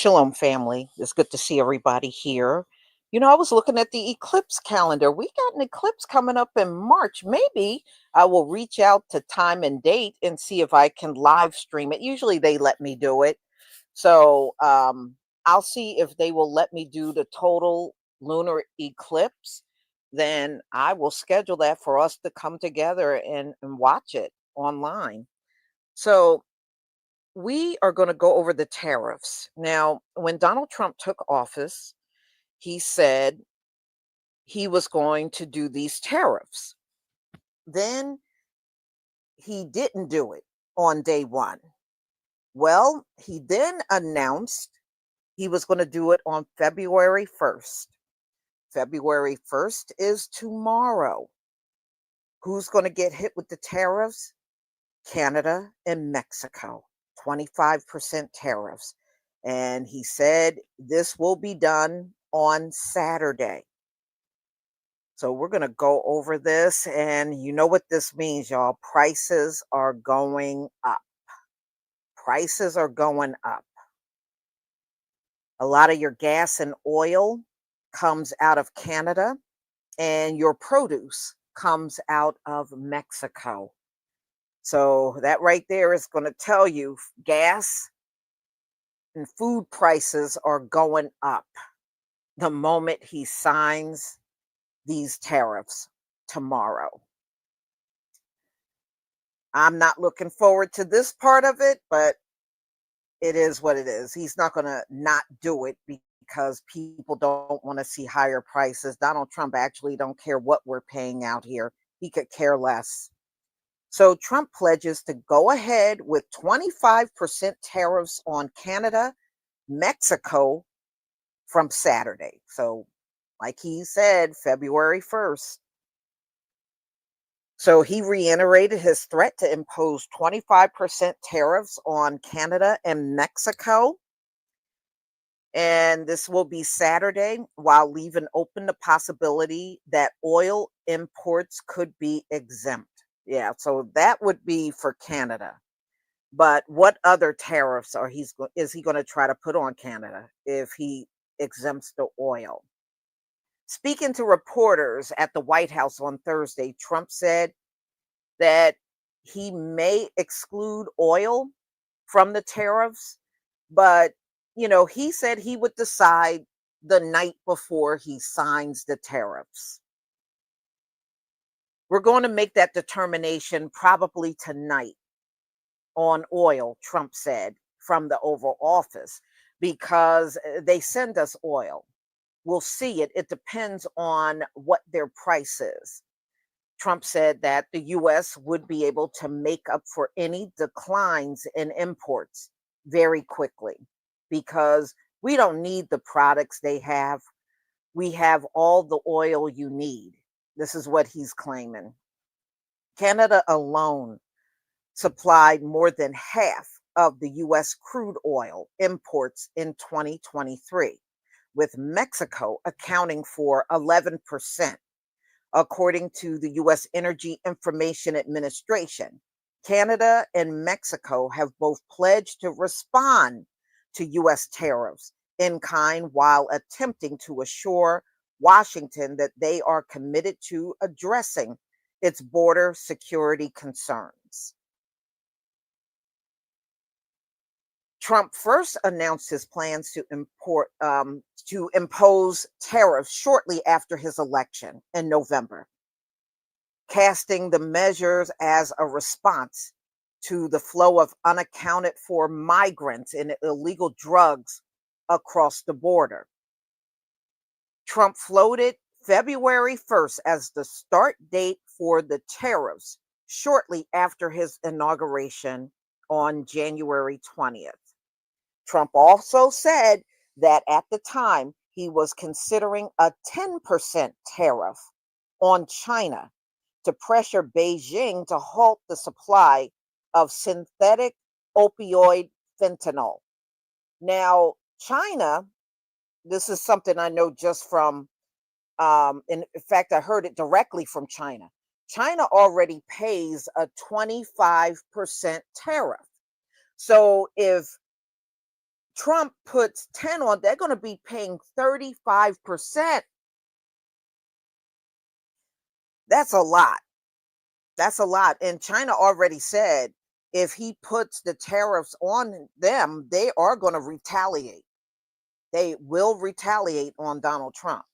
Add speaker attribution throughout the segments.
Speaker 1: Shalom, family. It's good to see everybody here. I was looking at the eclipse calendar. We got an eclipse coming up in March. Maybe I will reach out to time and date and see if I can live stream it. Usually they let me do it. So I'll see if they will let me do the total lunar eclipse. Then I will schedule that for us to come together and watch it online. So we are going to go over the tariffs. Now, when Donald Trump took office, he said he was going to do these tariffs. Then he didn't do it on day one. Well, he then announced he was going to do it on February 1st. February 1st is tomorrow. Who's going to get hit with the tariffs? Canada and Mexico. 25% tariffs. And he said this will be done on Saturday. So we're going to go over this. And you know what this means, y'all. Prices are going up. Prices are going up. A lot of your gas and oil comes out of Canada, and your produce comes out of Mexico. So that right there is going to tell you gas and food prices are going up the moment he signs these tariffs tomorrow. I'm not looking forward to this part of it, but it is what it is. He's not going to not do it because people don't want to see higher prices. Donald Trump actually don't care what we're paying out here. He could care less. So Trump pledges to go ahead with 25% tariffs on Canada, Mexico from Saturday. So like he said, February 1st. So he reiterated his threat to impose 25% tariffs on Canada and Mexico. And this will be Saturday, while leaving open the possibility that oil imports could be exempt. Yeah, so that would be for Canada. But what other tariffs is he going to try to put on Canada if he exempts the oil? Speaking to reporters at the White House on Thursday, Trump said that he may exclude oil from the tariffs, but he said he would decide the night before he signs the tariffs. We're going to make that determination probably tonight on oil, Trump said from the Oval Office, because they send us oil. We'll see it. It depends on what their price is. Trump said that the US would be able to make up for any declines in imports very quickly because we don't need the products they have. We have all the oil you need. This is what he's claiming. Canada alone supplied more than half of the US crude oil imports in 2023, with Mexico accounting for 11%. According to the US Energy Information Administration, Canada and Mexico have both pledged to respond to US tariffs in kind while attempting to assure Washington that they are committed to addressing its border security concerns. Trump first announced his plans to impose tariffs shortly after his election in November, casting the measures as a response to the flow of unaccounted for migrants and illegal drugs across the border. Trump floated February 1st as the start date for the tariffs shortly after his inauguration on January 20th. Trump also said that at the time he was considering a 10% tariff on China to pressure Beijing to halt the supply of synthetic opioid fentanyl. Now, China, this is something I know just from, in fact, I heard it directly from China. China already pays a 25% tariff. So if Trump puts 10 on, they're going to be paying 35%. That's a lot. That's a lot. And China already said if he puts the tariffs on them, they are going to retaliate. They will retaliate on Donald Trump.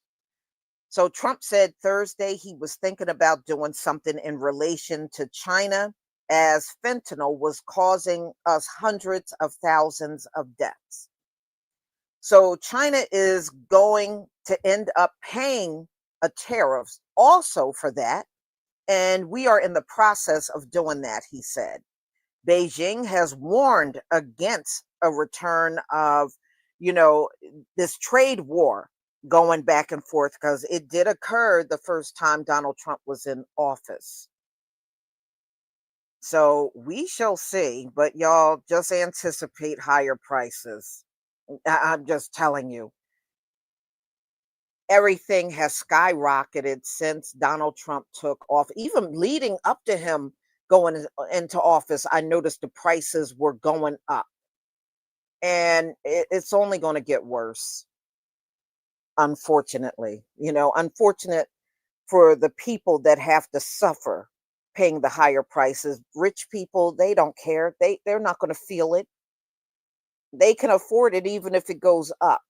Speaker 1: So Trump said Thursday he was thinking about doing something in relation to China as fentanyl was causing us hundreds of thousands of deaths. So China is going to end up paying a tariff also for that. And we are in the process of doing that, he said. Beijing has warned against a return of, you know, this trade war going back and forth because it did occur the first time Donald Trump was in office. So we shall see, but y'all just anticipate higher prices. I'm just telling you, everything has skyrocketed since Donald Trump took off. Even leading up to him going into office, I noticed the prices were going up. And it's only going to get worse, unfortunately. Unfortunate for the people that have to suffer paying the higher prices. Rich people, they don't care. They're not going to feel it. They can afford it even if it goes up,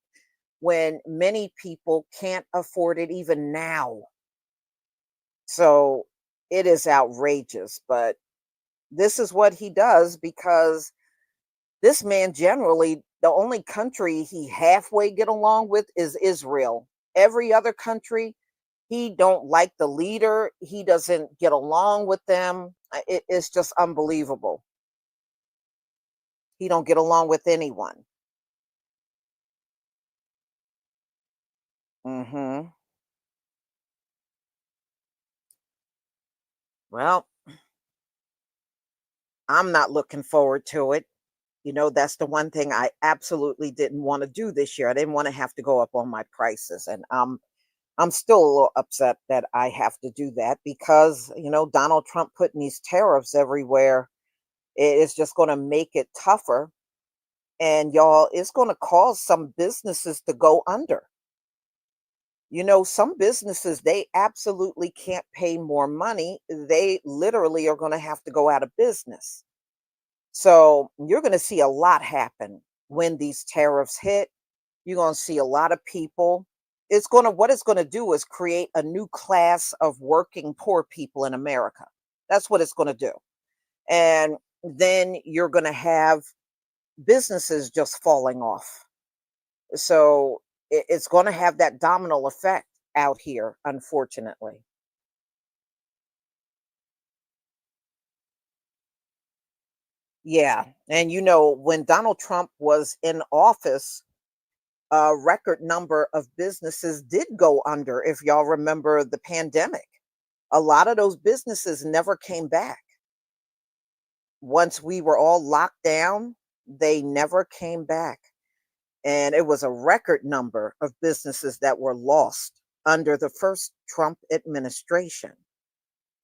Speaker 1: when many people can't afford it even now. So it is outrageous, but this is what he does because this man generally, the only country he halfway get along with is Israel. Every other country, he don't like the leader. He doesn't get along with them. It's just unbelievable. He don't get along with anyone. Hmm. Well, I'm not looking forward to it. That's the one thing I absolutely didn't want to do this year. I didn't want to have to go up on my prices. And I'm still a little upset that I have to do that because, Donald Trump putting these tariffs everywhere, it is just going to make it tougher. And y'all, it's going to cause some businesses to go under. Some businesses, they absolutely can't pay more money. They literally are going to have to go out of business. So you're going to see a lot happen when these tariffs hit. You're going to see a lot of people. What it's going to do is create a new class of working poor people in America. That's what it's going to do. And then you're going to have businesses just falling off. So it's going to have that domino effect out here, unfortunately. Yeah. And when Donald Trump was in office, a record number of businesses did go under. If y'all remember the pandemic, a lot of those businesses never came back. Once we were all locked down, they never came back. And it was a record number of businesses that were lost under the first Trump administration.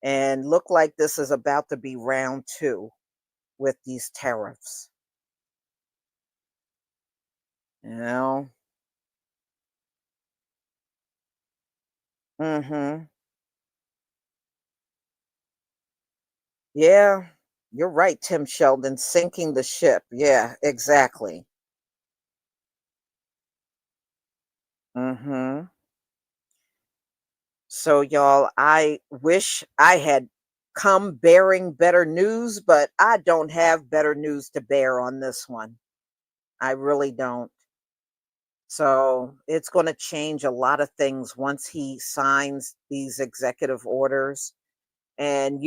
Speaker 1: And look like this is about to be round two with these tariffs. You know? Mm-hmm. Yeah, you're right, Tim Sheldon, sinking the ship. Yeah, exactly. Mm-hmm. So, y'all, I wish I had come bearing better news, but I don't have better news to bear on this one. I really don't. So, it's going to change a lot of things once he signs these executive orders. And,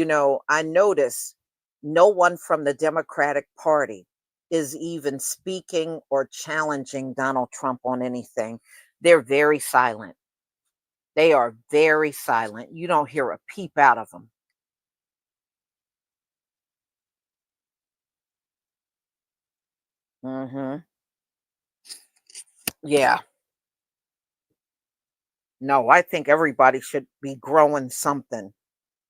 Speaker 1: I notice no one from the Democratic Party is even speaking or challenging Donald Trump on anything. They're very silent. They are very silent. You don't hear a peep out of them. Hmm. Yeah. No, I think everybody should be growing something,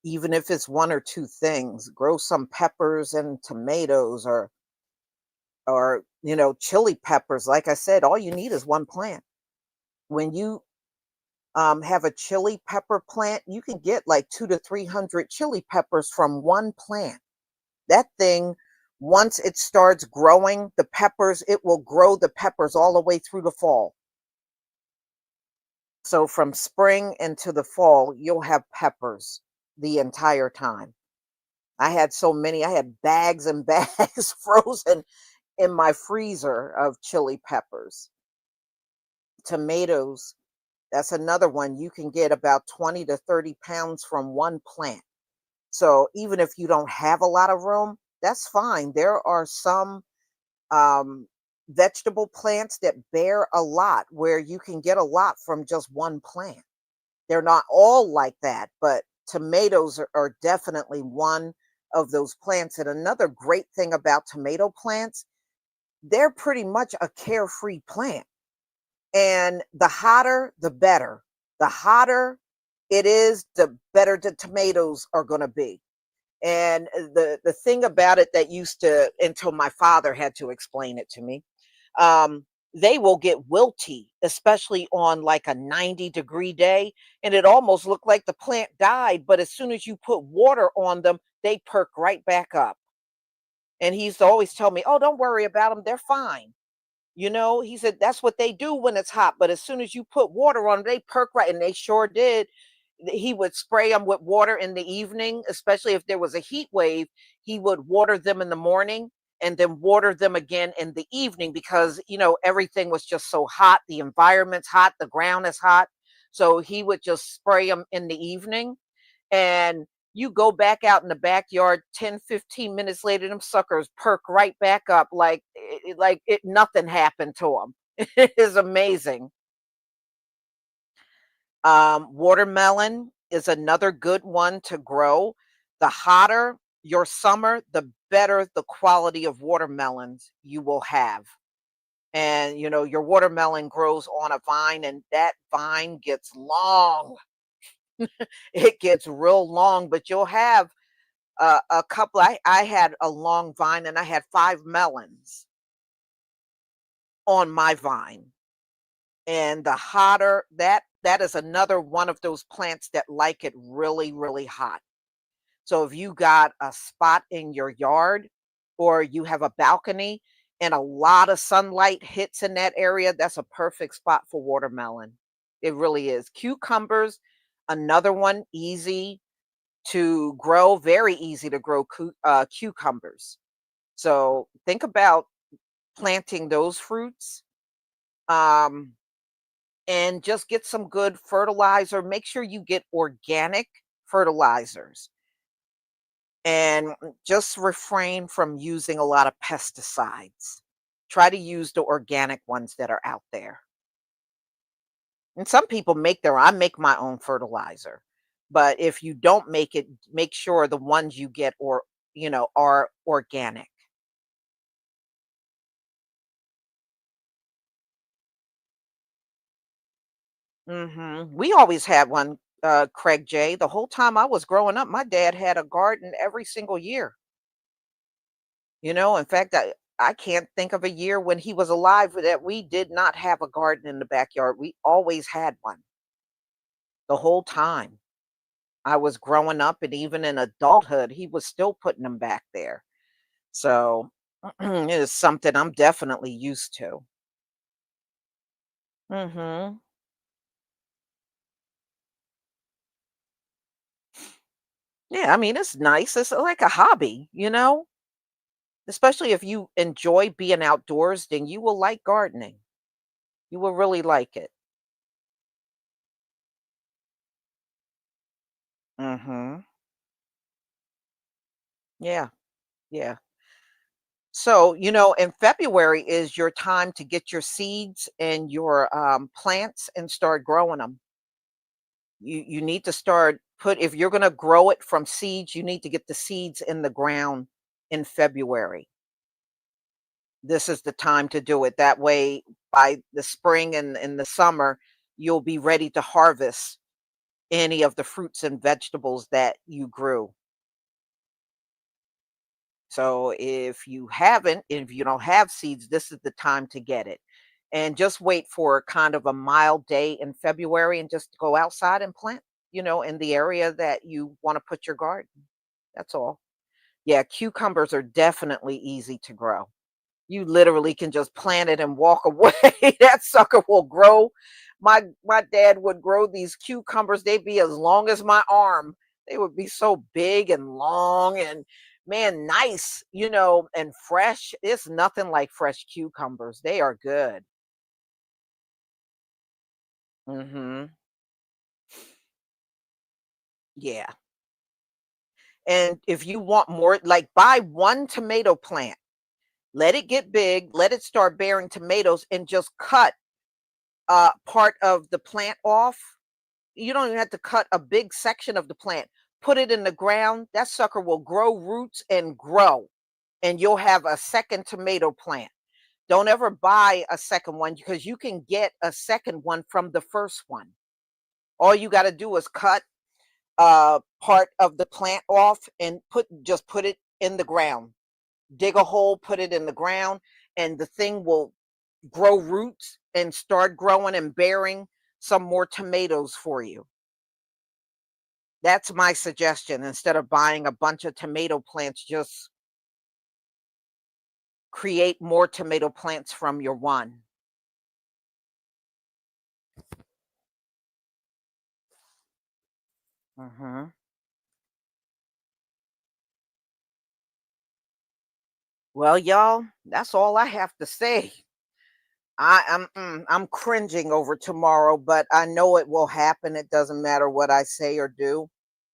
Speaker 1: even if it's one or two things. Grow some peppers and tomatoes, or chili peppers. Like I said, all you need is one plant. When you have a chili pepper plant, you can get like 2 to 300 chili peppers from one plant. That thing, once it starts growing the peppers, it will grow the peppers all the way through the fall. So from spring into the fall, you'll have peppers the entire time. I had so many, I had bags and bags frozen in my freezer of chili peppers. Tomatoes, that's another one. You can get about 20 to 30 pounds from one plant. So even if you don't have a lot of room, that's fine. There are some um, vegetable plants that bear a lot where you can get a lot from just one plant. They're not all like that, but tomatoes are definitely one of those plants. And another great thing about tomato plants, they're pretty much a carefree plant. And the hotter, the better. The hotter it is, the better the tomatoes are going to be. And the thing about it that used to, until my father had to explain it to me, they will get wilty, especially on like a 90-degree day. And it almost looked like the plant died. But as soon as you put water on them, they perk right back up. And he used to always tell me, "Oh, don't worry about them. They're fine." He said that's what they do when it's hot. But as soon as you put water on them, they perk right. And they sure did. He would spray them with water in the evening, especially if there was a heat wave. He would water them in the morning and then water them again in the evening because, everything was just so hot. The environment's hot, the ground is hot. So he would just spray them in the evening. And you go back out in the backyard 10, 15 minutes later, them suckers perk right back up like nothing happened to them. It is amazing. Watermelon is another good one to grow. The hotter your summer, the better the quality of watermelons you will have. And your watermelon grows on a vine, and that vine gets long. It gets real long, but you'll have a couple. I had a long vine, and I had 5 melons on my vine. And the hotter that is another one of those plants that like it really, really hot. So if you got a spot in your yard, or you have a balcony and a lot of sunlight hits in that area, that's a perfect spot for watermelon. It really is. Cucumbers, another one, easy to grow, very easy to grow cucumbers. So think about planting those fruits. Um, and just get some good fertilizer. Make sure you get organic fertilizers, and just refrain from using a lot of pesticides. Try to use the organic ones that are out there. And some people make their I make my own fertilizer. But if you don't make it, make sure the ones you get are organic. We always had one, Craig J. The whole time I was growing up, my dad had a garden every single year. In fact, I can't think of a year when he was alive that we did not have a garden in the backyard. We always had one the whole time I was growing up, and even in adulthood, he was still putting them back there. So it is something I'm definitely used to. hmm Yeah, I mean, it's nice. It's like a hobby. Especially if you enjoy being outdoors, then you will like gardening. You will really like it. hmm Yeah, yeah. So, in February is your time to get your seeds and your plants and start growing them. You need to start put if you're going to grow it from seeds, you need to get the seeds in the ground in February. This is the time to do it. That way, by the spring and in the summer, you'll be ready to harvest any of the fruits and vegetables that you grew. So if you don't have seeds, this is the time to get it. And just wait for kind of a mild day in February and just go outside and plant, in the area that you want to put your garden. That's all. Yeah, cucumbers are definitely easy to grow. You literally can just plant it and walk away. That sucker will grow. My dad would grow these cucumbers. They'd be as long as my arm. They would be so big and long and man, nice, and fresh. It's nothing like fresh cucumbers. They are good. Mhm. Yeah. And if you want more, like buy one tomato plant. Let it get big, let it start bearing tomatoes and just cut part of the plant off. You don't even have to cut a big section of the plant. Put it in the ground. That sucker will grow roots and grow, and you'll have a second tomato plant. Don't ever buy a second one because you can get a second one from the first one. All you got to do is cut part of the plant off and put it in the ground. Dig a hole, put it in the ground, and the thing will grow roots and start growing and bearing some more tomatoes for you. That's my suggestion. Instead of buying a bunch of tomato plants, just create more tomato plants from your one. Mhm. Well, y'all, that's all I have to say. I'm cringing over tomorrow, but I know it will happen. It doesn't matter what I say or do.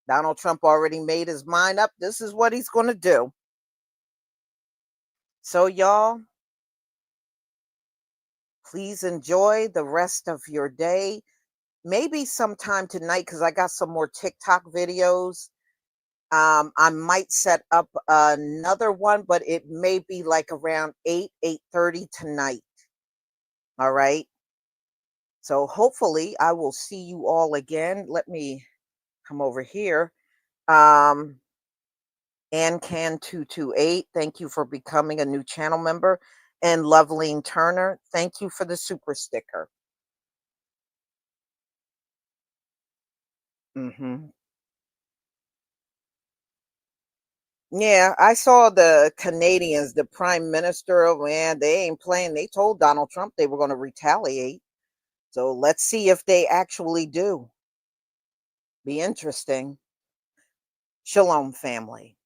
Speaker 1: Donald Trump already made his mind up. This is what he's going to do. So, y'all, please enjoy the rest of your day. Maybe sometime tonight, because I got some more TikTok videos. I might set up another one, but it may be like around 8:30 tonight. All right. So hopefully I will see you all again. Let me come over here. Um, Ancan228, thank you for becoming a new channel member. And Loveline Turner, thank you for the super sticker. Hmm. Yeah, I saw the Canadians, the prime minister, oh man, they ain't playing. They told Donald Trump they were going to retaliate. So let's see if they actually do. Be interesting. Shalom, family.